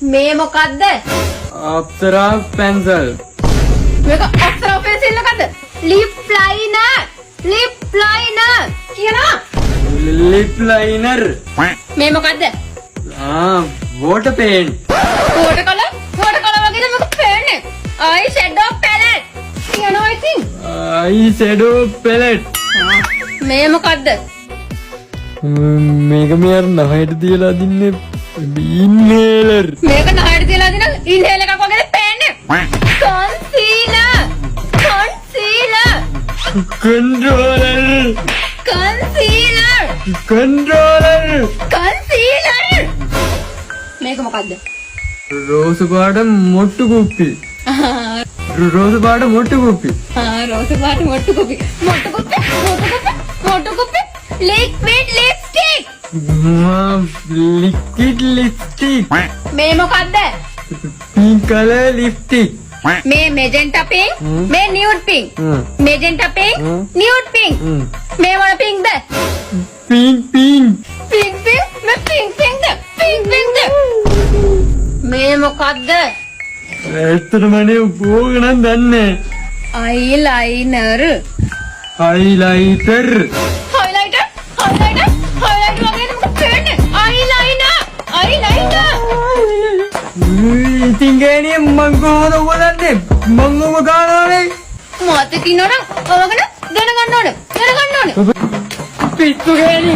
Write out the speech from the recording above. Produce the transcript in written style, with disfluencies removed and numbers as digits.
මේ මොකද්ද? Apsara pencil. මේක අක්ෂර පෙන්සිල් එකක්ද? ලිප් ලයිනර්. ලිප් ලයිනර් කියනවා. Lip liner. මේ මොකද්ද? Water paint. water color වගේද මේක පේන්නේ. eye shadow palette කියනවා ඉතින්. Eye shadow palette. මේ මොකද්ද? මේක මෙයාර නහයට තියලා දින්නේ inhaler. මේක නහයට තියලා දින inhaler එකක් වගේද පේන්නේ. concealer. Controller. මේක මොකද්ද? රෝස පාට මොට්ටු කුප්පි. රෝස පාට මොට්ටු කුප්පි. රෝස පාට මොට්ටු කුප්පි. liquid lipstick. Liquid lipstick. මේ මොකද්ද? Pink color lipstick. මේ magenta pink. මේ nude pink. magenta pink. nude pink. මේ මොන pinkද? Pink. මේ pinkද? මේ මොකද්ද? ඇත්තටම නේ ඕක නම් දන්නේ. eyeliner. Highlighter. highlighter වගේද මොකක්ද පේන්නේ? eyeliner. ඉතින් ගෑණිය මං කොහොමද ඔයගලන්නේ? මං ඔබ ගානවනේ. මත කිනවනම් ඔයගොල්ලෝ දැනගන්න ඕනේ. පිස්සු ගෑණි.